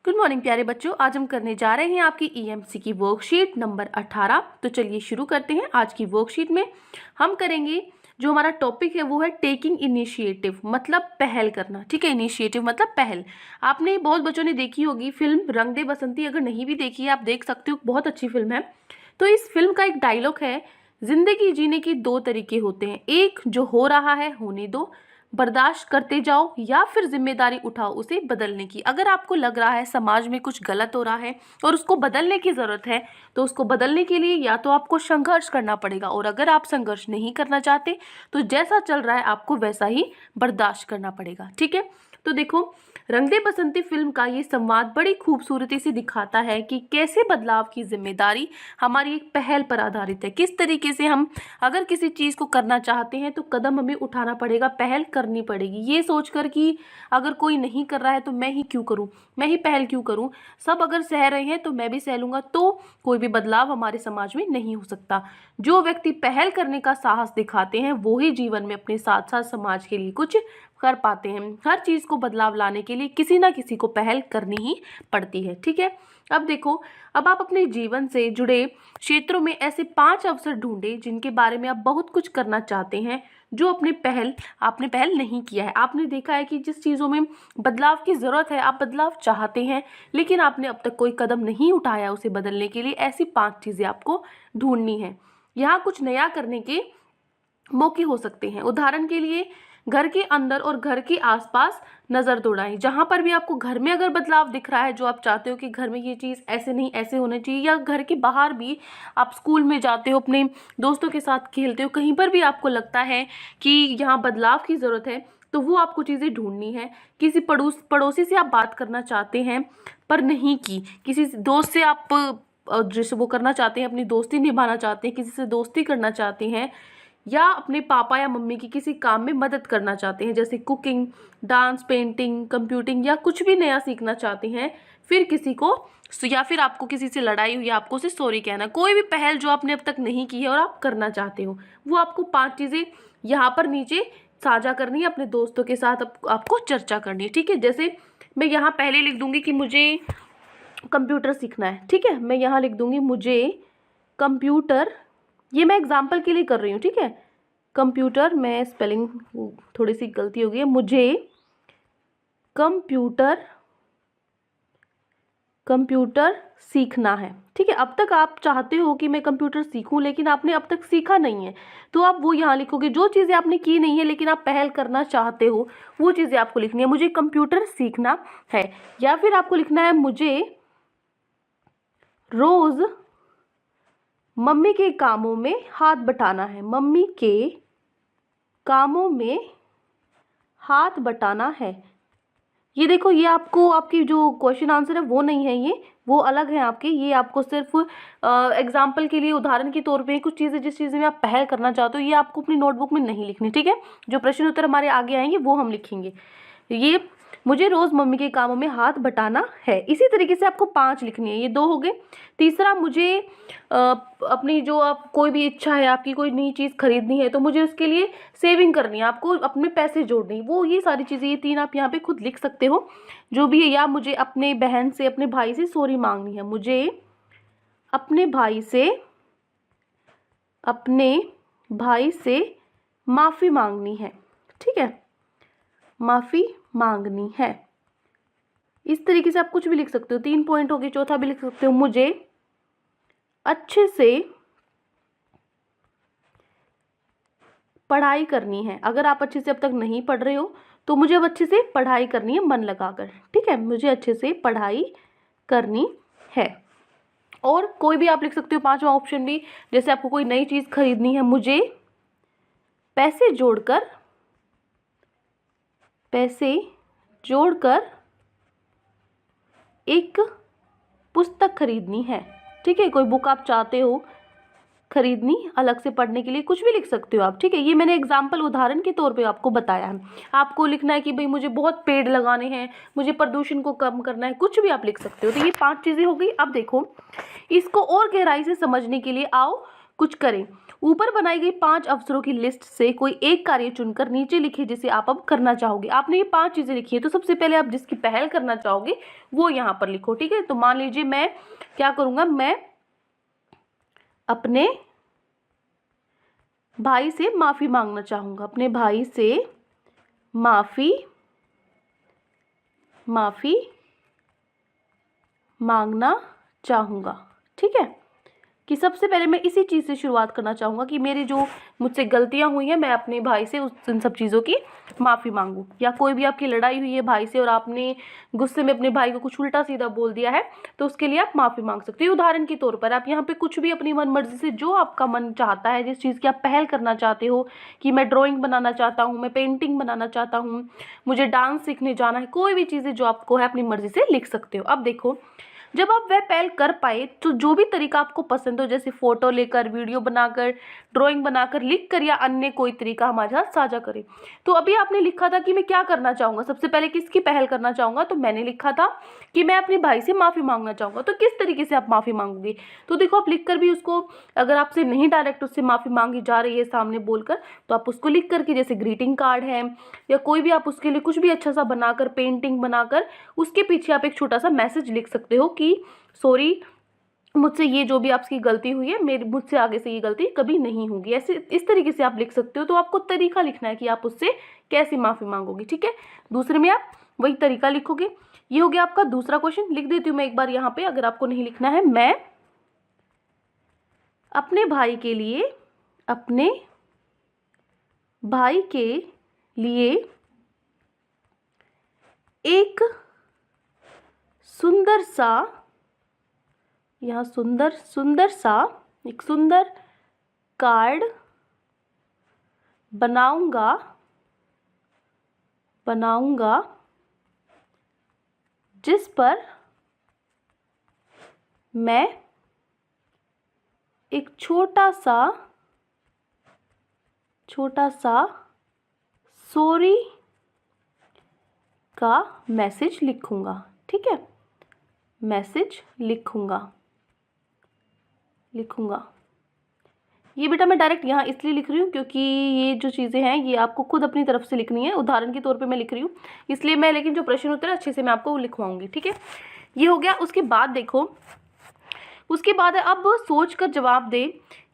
Good morning प्यारे बच्चों। आज हम करने जा रहे हैं आपकी ईएमसी की वर्कशीट नंबर 18। तो चलिए शुरू करते हैं। आज की वर्कशीट में हम करेंगे, जो हमारा टॉपिक है वो है टेकिंग इनिशिएटिव, मतलब पहल करना। ठीक है, इनिशिएटिव मतलब पहल। आपने बहुत बच्चों ने देखी होगी फिल्म रंग दे बसंती। अगर नहीं भी देखी है आप देख सकते हो, बहुत अच्छी फिल्म है। तो इस फिल्म का एक डायलॉग है, जिंदगी जीने के दो तरीके होते हैं, एक जो हो रहा है होने दो, बर्दाश्त करते जाओ, या फिर जिम्मेदारी उठाओ उसे बदलने की। अगर आपको लग रहा है समाज में कुछ गलत हो रहा है और उसको बदलने की ज़रूरत है, तो उसको बदलने के लिए या तो आपको संघर्ष करना पड़ेगा, और अगर आप संघर्ष नहीं करना चाहते तो जैसा चल रहा है आपको वैसा ही बर्दाश्त करना पड़ेगा। ठीक है, तो देखो रंग दे बसंती फिल्म का ये संवाद बड़ी खूबसूरती से दिखाता है कि कैसे बदलाव की जिम्मेदारी हमारी एक पहल पर आधारित है। किस तरीके से हम अगर किसी चीज़ को करना चाहते हैं तो कदम हमें उठाना पड़ेगा, पहल करनी पड़ेगी। ये सोचकर कि अगर कोई नहीं कर रहा है तो मैं ही क्यों करूं, मैं ही पहल क्यों करूं, सब अगर सह रहे हैं तो मैं भी सह लूंगा, तो कोई भी बदलाव हमारे समाज में नहीं हो सकता। जो व्यक्ति पहल करने का साहस दिखाते हैं वो ही जीवन में अपने साथ साथ समाज के लिए कुछ कर पाते हैं। हर चीज़ को बदलाव लाने के लिए किसी ना किसी को पहल करनी ही पड़ती है। ठीक है, अब देखो, अब आप अपने जीवन से जुड़े क्षेत्रों में ऐसे 5 अवसर ढूंढे जिनके बारे में आप बहुत कुछ करना चाहते हैं, जो आपने पहल नहीं किया है। आपने देखा है कि जिस चीज़ों में बदलाव की ज़रूरत है, आप बदलाव चाहते हैं, लेकिन आपने अब तक कोई कदम नहीं उठाया उसे बदलने के लिए। ऐसी 5 चीज़ें आपको ढूंढनी है। यहाँ कुछ नया करने के मौके हो सकते हैं। उदाहरण के लिए घर के अंदर और घर के आसपास नज़र दौड़ाएं। जहाँ पर भी आपको घर में अगर बदलाव दिख रहा है, जो आप चाहते हो कि घर में ये चीज़ ऐसे नहीं ऐसे होना चाहिए, या घर के बाहर भी आप स्कूल में जाते हो, अपने दोस्तों के साथ खेलते हो, कहीं पर भी आपको लगता है कि यहाँ बदलाव की ज़रूरत है, तो वो आपको चीज़ें ढूंढनी है। किसी पड़ोसी से आप बात करना चाहते हैं पर नहीं की, किसी दोस्त से आप जैसे वो करना चाहते हैं, अपनी दोस्ती निभाना चाहते हैं, किसी से दोस्ती करना चाहते हैं, या अपने पापा या मम्मी की किसी काम में मदद करना चाहते हैं, जैसे कुकिंग, डांस, पेंटिंग, कंप्यूटिंग, या कुछ भी नया सीखना चाहते हैं, फिर किसी को, या फिर आपको किसी से लड़ाई हुई, आपको उसे सॉरी कहना। कोई भी पहल जो आपने अब तक नहीं की है और आप करना चाहते हो, वो आपको 5 चीज़ें यहाँ पर नीचे साझा करनी है, अपने दोस्तों के साथ आपको चर्चा करनी है। ठीक है, जैसे मैं यहाँ पहले लिख दूंगी कि मुझे कंप्यूटर सीखना है। ठीक है, मैं यहाँ लिख दूंगी मुझे कंप्यूटर, ये मैं एग्जाम्पल के लिए कर रही हूँ। ठीक है, कंप्यूटर, मैं स्पेलिंग थोड़ी सी गलती हो गई है, मुझे कंप्यूटर सीखना है। ठीक है, अब तक आप चाहते हो कि मैं कंप्यूटर सीखूं, लेकिन आपने अब तक सीखा नहीं है, तो आप वो यहाँ लिखोगे। जो चीज़ें आपने की नहीं है लेकिन आप पहल करना चाहते हो, वो चीज़ें आपको लिखनी है। मुझे कंप्यूटर सीखना है, या फिर आपको लिखना है मुझे रोज़ मम्मी के कामों में हाथ बटाना है, मम्मी के कामों में हाथ बटाना है। ये देखो, ये आपको आपकी जो क्वेश्चन आंसर है वो नहीं है, ये वो अलग है आपके। ये आपको सिर्फ एग्जाम्पल के लिए, उदाहरण के तौर पे कुछ चीज़ें, जिस चीज़ में आप पहल करना चाहते हो, ये आपको अपनी नोटबुक में नहीं लिखनी। ठीक है, जो प्रश्न उत्तर हमारे आगे आएंगे वो हम लिखेंगे। ये मुझे रोज़ मम्मी के कामों में हाथ बटाना है। इसी तरीके से आपको 5 लिखनी है, ये 2 हो गए। तीसरा, मुझे अपनी जो आप कोई भी इच्छा है, आपकी कोई नई चीज़ खरीदनी है, तो मुझे उसके लिए सेविंग करनी है, आपको अपने पैसे जोड़ने हैं। वो ये सारी चीज़ें, ये 3 आप यहाँ पे खुद लिख सकते हो जो भी है। या मुझे अपने बहन से, अपने भाई से सॉरी मांगनी है, मुझे अपने भाई से माफ़ी मांगनी है। ठीक है, माफ़ी मांगनी है। इस तरीके से आप कुछ भी लिख सकते हो। 3 पॉइंट हो गए। चौथा भी लिख सकते हो, मुझे अच्छे से पढ़ाई करनी है। अगर आप अच्छे से अब तक नहीं पढ़ रहे हो तो मुझे अब अच्छे से पढ़ाई करनी है, मन लगाकर। ठीक है, मुझे अच्छे से पढ़ाई करनी है। और कोई भी आप लिख सकते हो, 5वां ऑप्शन भी, जैसे आपको कोई नई चीज़ खरीदनी है, मुझे पैसे जोड़कर एक पुस्तक खरीदनी है। ठीक है, कोई बुक आप चाहते हो खरीदनी अलग से पढ़ने के लिए, कुछ भी लिख सकते हो आप। ठीक है, ये मैंने एग्जाम्पल, उदाहरण के तौर पे आपको बताया है। आपको लिखना है कि भाई मुझे बहुत पेड़ लगाने हैं, मुझे प्रदूषण को कम करना है, कुछ भी आप लिख सकते हो। तो ये 5 चीज़ें हो गई। अब देखो, इसको और गहराई से समझने के लिए आओ कुछ करें। ऊपर बनाई गई 5 अवसरों की लिस्ट से कोई एक कार्य चुनकर नीचे लिखे जिसे आप अब करना चाहोगे। आपने ये 5 चीजें लिखी है, तो सबसे पहले आप जिसकी पहल करना चाहोगे वो यहाँ पर लिखो, ठीक है। तो मान लीजिए मैं क्या करूंगा, मैं अपने भाई से माफी मांगना चाहूंगा, अपने भाई से माफी मांगना चाहूंगा, ठीक है। कि सबसे पहले मैं इसी चीज़ से शुरुआत करना चाहूँगा कि मेरी जो मुझसे गलतियाँ हुई हैं, मैं अपने भाई से उन सब चीज़ों की माफ़ी मांगूँ। या कोई भी आपकी लड़ाई हुई है भाई से और आपने गुस्से में अपने भाई को कुछ उल्टा सीधा बोल दिया है, तो उसके लिए आप माफ़ी मांग सकते हो। उदाहरण के तौर पर आप यहाँ पे कुछ भी अपनी मन मर्जी से जो आपका मन चाहता है, जिस चीज़ की आप पहल करना चाहते हो, कि मैं ड्राइंग बनाना चाहता हूँ, मैं पेंटिंग बनाना चाहता हूँ, मुझे डांस सीखने जाना है, कोई भी चीज़ें जो आपको है अपनी मर्जी से लिख सकते हो। अब देखो, जब आप वह पहल कर पाए तो जो भी तरीका आपको पसंद हो, जैसे फोटो लेकर, वीडियो बनाकर, ड्राइंग बनाकर, लिख कर या अन्य कोई तरीका हमारे साथ साझा करें। तो अभी आपने लिखा था कि मैं क्या करना चाहूँगा, सबसे पहले किसकी पहल करना चाहूँगा, तो मैंने लिखा था कि मैं अपने भाई से माफ़ी मांगना चाहूँगा। तो किस तरीके से आप माफ़ी मांगोगे, तो देखो आप लिख कर भी उसको, अगर आपसे नहीं डायरेक्ट उससे माफ़ी मांगी जा रही है सामने बोलकर, तो आप उसको लिख करके, जैसे ग्रीटिंग कार्ड है या कोई भी आप उसके लिए कुछ भी अच्छा सा बनाकर, पेंटिंग बनाकर, उसके पीछे आप एक छोटा सा मैसेज लिख सकते हो कि सॉरी, मुझसे ये जो भी आपकी गलती हुई है, मुझसे आगे से ये गलती कभी नहीं होगी। ऐसे इस तरीके से आप लिख सकते हो। तो आपको तरीका लिखना है कि आप उससे कैसे माफ़ी मांगोगे, ठीक है। दूसरे में आप वही तरीका लिखोगे। ये हो गया आपका दूसरा क्वेश्चन। लिख देती हूँ मैं एक बार यहाँ पे, अगर आपको नहीं लिखना है। मैं अपने भाई के लिए एक सुंदर सा, यहाँ सुंदर सा एक सुंदर कार्ड बनाऊंगा जिस पर मैं एक छोटा सा सॉरी का मैसेज लिखूंगा, ठीक है। मैसेज लिखूंगा। ये बेटा मैं डायरेक्ट यहाँ इसलिए लिख रही हूँ क्योंकि ये जो चीज़ें हैं ये आपको खुद अपनी तरफ से लिखनी है, उदाहरण के तौर पे मैं लिख रही हूँ इसलिए मैं, लेकिन जो प्रश्न उत्तर है अच्छे से मैं आपको लिखवाऊंगी, ठीक है। ये हो गया। उसके बाद देखो, उसके बाद अब सोच कर जवाब दे।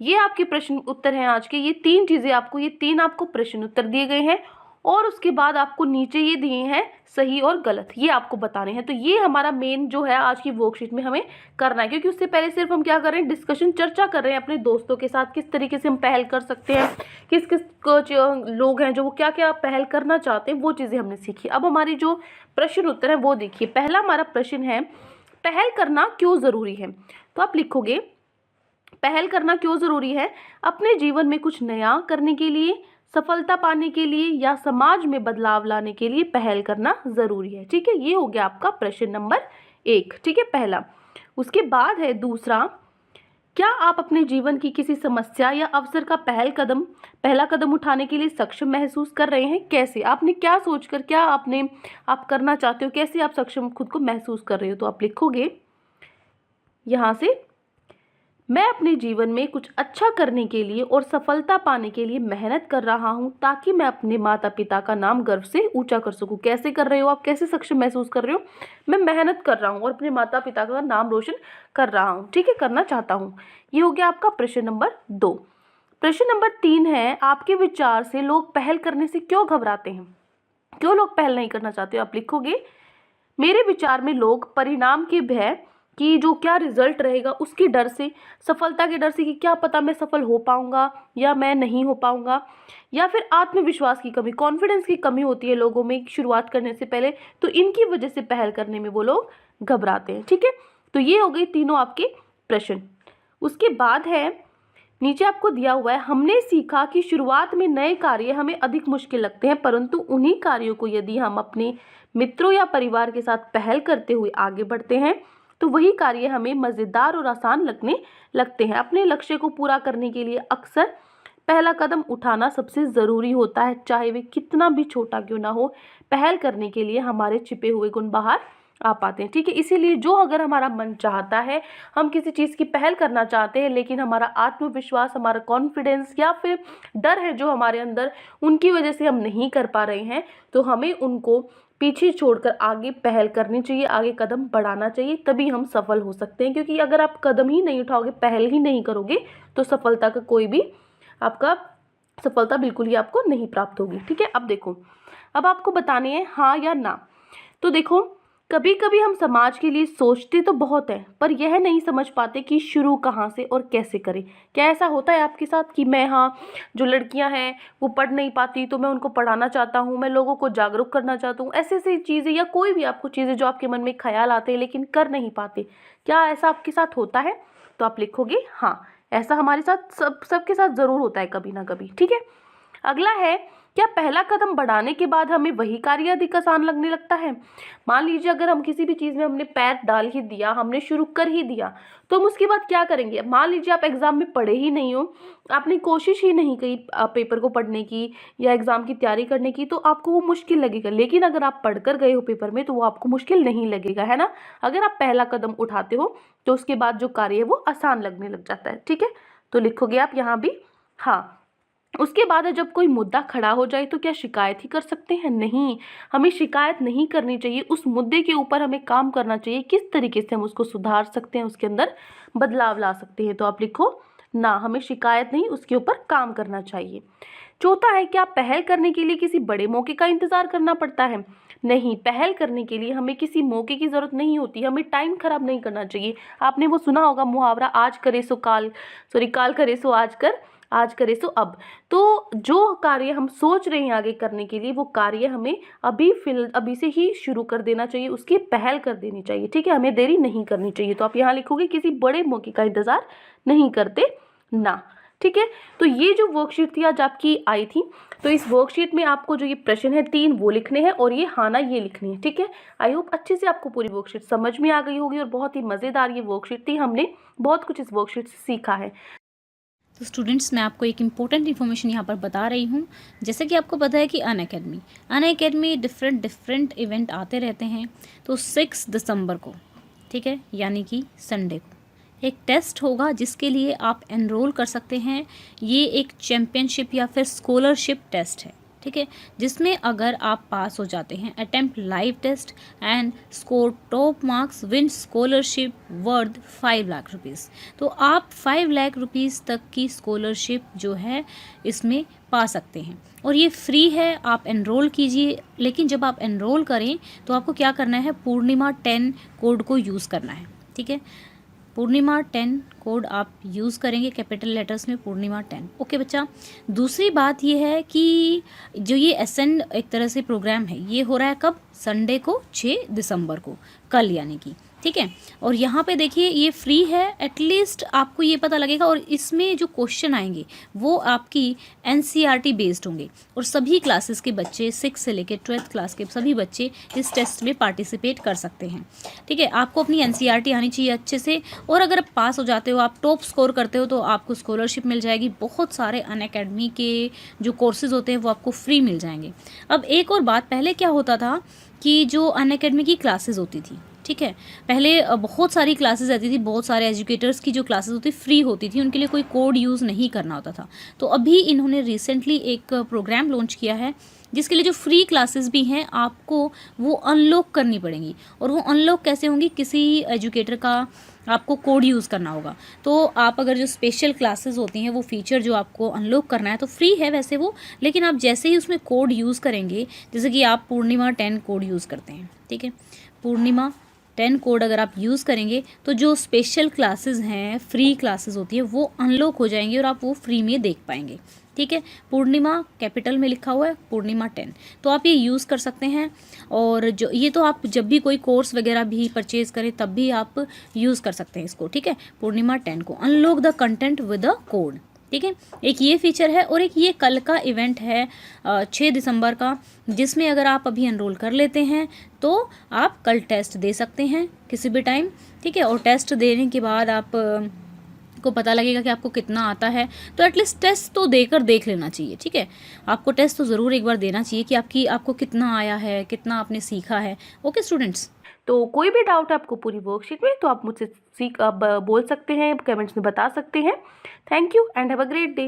ये आपके प्रश्न उत्तर हैं आज के। ये 3 चीज़ें आपको, ये 3 आपको प्रश्न उत्तर दिए गए हैं और उसके बाद आपको नीचे ये दिए हैं सही और गलत, ये आपको बताने हैं। तो ये हमारा मेन जो है आज की वर्कशीट में हमें करना है, क्योंकि उससे पहले सिर्फ हम क्या कर रहे हैं, डिस्कशन, चर्चा कर रहे हैं अपने दोस्तों के साथ, किस तरीके से हम पहल कर सकते हैं, किस किस लोग हैं जो वो क्या क्या पहल करना चाहते हैं, वो चीज़ें हमने सीखी। अब हमारी जो प्रश्न उत्तर है वो देखिए। पहला हमारा प्रश्न है, पहल करना क्यों ज़रूरी है। तो आप लिखोगे, पहल करना क्यों ज़रूरी है, अपने जीवन में कुछ नया करने के लिए, सफलता पाने के लिए या समाज में बदलाव लाने के लिए पहल करना ज़रूरी है, ठीक है। ये हो गया आपका प्रश्न नंबर 1, ठीक है, पहला। उसके बाद है दूसरा, क्या आप अपने जीवन की किसी समस्या या अवसर का पहला कदम उठाने के लिए सक्षम महसूस कर रहे हैं। कैसे, आपने क्या सोचकर, क्या आप करना चाहते हो, कैसे आप सक्षम खुद को महसूस कर रहे हो। तो आप लिखोगे यहाँ से, मैं अपने जीवन में कुछ अच्छा करने के लिए और सफलता पाने के लिए मेहनत कर रहा हूँ ताकि मैं अपने माता पिता का नाम गर्व से ऊंचा कर सकूँ। कैसे कर रहे हो आप, कैसे सक्षम महसूस कर रहे हो, मैं मेहनत कर रहा हूँ और अपने माता पिता का नाम रोशन कर रहा हूँ, ठीक है, करना चाहता हूँ। ये हो गया आपका प्रश्न नंबर 2। प्रश्न नंबर 3 है, आपके विचार से लोग पहल करने से क्यों घबराते हैं, क्यों लोग पहल नहीं करना चाहते। आप लिखोगे, मेरे विचार में लोग परिणाम के भय, कि जो क्या रिजल्ट रहेगा उसके डर से, सफलता के डर से कि क्या पता मैं सफल हो पाऊंगा या मैं नहीं हो पाऊंगा, या फिर आत्मविश्वास की कमी, कॉन्फिडेंस की कमी होती है लोगों में शुरुआत करने से पहले, तो इनकी वजह से पहल करने में वो लोग घबराते हैं, ठीक है। तो ये हो गई तीनों आपके प्रश्न। उसके बाद है, नीचे आपको दिया हुआ है, हमने सीखा कि शुरुआत में नए कार्य हमें अधिक मुश्किल लगते हैं, परंतु उन्हीं कार्यों को यदि हम अपने मित्रों या परिवार के साथ पहल करते हुए आगे बढ़ते हैं तो वही कार्य हमें मज़ेदार और आसान लगने लगते हैं। अपने लक्ष्य को पूरा करने के लिए अक्सर पहला कदम उठाना सबसे ज़रूरी होता है, चाहे वे कितना भी छोटा क्यों ना हो। पहल करने के लिए हमारे छिपे हुए गुण बाहर आ पाते हैं। ठीक है, इसीलिए जो अगर हमारा मन चाहता है, हम किसी चीज़ की पहल करना चाहते हैं, लेकिन हमारा आत्मविश्वास, हमारा कॉन्फिडेंस या फिर डर है जो हमारे अंदर, उनकी वजह से हम नहीं कर पा रहे हैं, तो हमें उनको पीछे छोड़कर आगे पहल करनी चाहिए, आगे कदम बढ़ाना चाहिए, तभी हम सफल हो सकते हैं। क्योंकि अगर आप कदम ही नहीं उठाओगे, पहल ही नहीं करोगे, तो सफलता का कोई भी आपका सफलता बिल्कुल ही आपको नहीं प्राप्त होगी। ठीक है, अब देखो, अब आपको बताने हैं हाँ या ना। तो देखो, कभी कभी हम समाज के लिए सोचते तो बहुत है, पर यह नहीं समझ पाते कि शुरू कहाँ से और कैसे करें। क्या ऐसा होता है आपके साथ कि मैं, हाँ, जो लड़कियां हैं वो पढ़ नहीं पाती, तो मैं उनको पढ़ाना चाहता हूँ, मैं लोगों को जागरूक करना चाहता हूँ, ऐसी ऐसी चीज़ें, या कोई भी आपको चीज़ें जो आपके मन में ख्याल आते हैं लेकिन कर नहीं पाते, क्या ऐसा आपके साथ होता है? तो आप लिखोगे हाँ, ऐसा हमारे साथ सबके साथ ज़रूर होता है कभी ना कभी। ठीक है, अगला है, क्या पहला कदम बढ़ाने के बाद हमें वही कार्य अधिक आसान लगने लगता है? मान लीजिए अगर हम किसी भी चीज़ में हमने पैर डाल ही दिया, हमने शुरू कर ही दिया, तो हम उसके बाद क्या करेंगे? मान लीजिए आप एग्ज़ाम में पढ़े ही नहीं हो, आपने कोशिश ही नहीं की पेपर को पढ़ने की या एग्ज़ाम की तैयारी करने की, तो आपको वो मुश्किल लगेगा। लेकिन अगर आप पढ़ कर गए हो पेपर में, तो वो आपको मुश्किल नहीं लगेगा, है ना? अगर आप पहला कदम उठाते हो, तो उसके बाद जो कार्य है वो आसान लगने लग जाता है। ठीक है, तो लिखोगे आप यहाँ भी हाँ। उसके बाद जब कोई मुद्दा खड़ा हो जाए, तो क्या शिकायत ही कर सकते हैं? नहीं, हमें शिकायत नहीं करनी चाहिए। उस मुद्दे के ऊपर हमें काम करना चाहिए, किस तरीके से हम उसको सुधार सकते हैं, उसके अंदर बदलाव ला सकते हैं। तो आप लिखो ना, हमें शिकायत नहीं, उसके ऊपर काम करना चाहिए। चौथा है, क्या पहल करने के लिए किसी बड़े मौके का इंतजार करना पड़ता है? नहीं, पहल करने के लिए हमें किसी मौके की ज़रूरत नहीं होती, हमें टाइम खराब नहीं करना चाहिए। आपने वो सुना होगा मुहावरा, आज करे सो काल, सॉरी, काल करे सो आज कर, आज करे सो अब। तो जो कार्य हम सोच रहे हैं आगे करने के लिए, वो कार्य हमें अभी से ही शुरू कर देना चाहिए, उसकी पहल कर देनी चाहिए। ठीक है, हमें देरी नहीं करनी चाहिए। तो आप यहाँ लिखोगे किसी बड़े मौके का इंतजार नहीं करते ना। ठीक है, तो ये जो वर्कशीट थी आज आपकी आई थी, तो इस वर्कशीट में आपको जो ये प्रश्न है 3 वो लिखने हैं और ये हाँ ना ये लिखनी है। ठीक है, आई होप अच्छे से आपको पूरी वर्कशीट समझ में आ गई होगी, और बहुत ही मज़ेदार ये वर्कशीट थी, हमने बहुत कुछ इस वर्कशीट से सीखा है। तो स्टूडेंट्स, मैं आपको एक इम्पोर्टेंट इन्फॉर्मेशन यहाँ पर बता रही हूँ। जैसे कि आपको पता है कि अनअकैडमी डिफरेंट इवेंट आते रहते हैं। तो 6 दिसंबर को, ठीक है, यानी कि संडे को एक टेस्ट होगा जिसके लिए आप एनरोल कर सकते हैं। ये एक चैम्पियनशिप या फिर स्कॉलरशिप टेस्ट है, ठीक है, जिसमें अगर आप पास हो जाते हैं, attempt live test and score top marks, win scholarship worth 5 lakh rupees. तो आप 5 लाख रुपीज़ तक की स्कॉलरशिप जो है इसमें पा सकते हैं, और ये फ्री है। आप एनरोल कीजिए, लेकिन जब आप एनरोल करें तो आपको क्या करना है, पूर्णिमा 10 कोड को यूज़ करना है। ठीक है, पूर्णिमा 10 कोड आप यूज़ करेंगे, कैपिटल लेटर्स में पूर्णिमा 10। ओके बच्चा, दूसरी बात ये है कि जो ये एसेंड एक तरह से प्रोग्राम है, ये हो रहा है कब, संडे को 6 दिसंबर को, कल यानी कि, ठीक है। और यहाँ पे देखिए ये फ्री है, एटलीस्ट आपको ये पता लगेगा, और इसमें जो क्वेश्चन आएंगे वो आपकी एनसीईआरटी बेस्ड होंगे, और सभी क्लासेस के बच्चे 6 से लेकर 12th क्लास के सभी बच्चे इस टेस्ट में पार्टिसिपेट कर सकते हैं। ठीक है, आपको अपनी एनसीईआरटी आनी चाहिए अच्छे से, और अगर आप पास हो जाते हो, आप टॉप स्कोर करते हो, तो आपको स्कॉलरशिप मिल जाएगी। बहुत सारे अनअकैडमी के जो कोर्सेज होते हैं वो आपको फ्री मिल जाएंगे। अब एक और बात, पहले क्या होता था कि जो अनअकैडमी की क्लासेस होती थी, ठीक है, पहले बहुत सारी क्लासेस रहती थी, बहुत सारे एजुकेटर्स की जो क्लासेस होती फ्री होती थी, उनके लिए कोई कोड यूज़ नहीं करना होता था। तो अभी इन्होंने रिसेंटली एक प्रोग्राम लॉन्च किया है जिसके लिए जो फ्री क्लासेस भी हैं आपको वो अनलॉक करनी पड़ेंगी, और वो अनलॉक कैसे होंगी, किसी एजुकेटर का आपको कोड यूज़ करना होगा। तो आप अगर जो स्पेशल क्लासेस होती हैं वो फीचर जो आपको अनलॉक करना है, तो फ्री है वैसे वो, लेकिन आप जैसे ही उसमें कोड यूज़ करेंगे, जैसे कि आप पूर्णिमा 10 कोड यूज़ करते हैं, ठीक है, पूर्णिमा 10 कोड अगर आप यूज़ करेंगे तो जो स्पेशल क्लासेस हैं, फ्री क्लासेस होती है, वो अनलॉक हो जाएंगी और आप वो फ्री में देख पाएंगे। ठीक है, पूर्णिमा कैपिटल में लिखा हुआ है, पूर्णिमा 10, तो आप ये यूज़ कर सकते हैं। और जो ये तो आप जब भी कोई कोर्स वगैरह भी परचेज़ करें तब भी आप यूज़ कर सकते हैं इसको। ठीक है, पूर्णिमा 10 को, unlock the content with a code. ठीक है, एक ये फीचर है, और एक ये कल का इवेंट है 6 दिसंबर का, जिसमें अगर आप अभी एनरोल कर लेते हैं तो आप कल टेस्ट दे सकते हैं किसी भी टाइम। ठीक है, और टेस्ट देने के बाद आप को पता लगेगा कि आपको कितना आता है, तो एटलीस्ट टेस्ट तो देकर देख लेना चाहिए। ठीक है, आपको टेस्ट तो ज़रूर एक बार देना चाहिए कि आपको कितना आया है, कितना आपने सीखा है। Okay students. तो कोई भी डाउट है आपको पूरी वर्कशीट में तो आप मुझसे बोल सकते हैं, कमेंट्स में बता सकते हैं। Thank you and have a great day.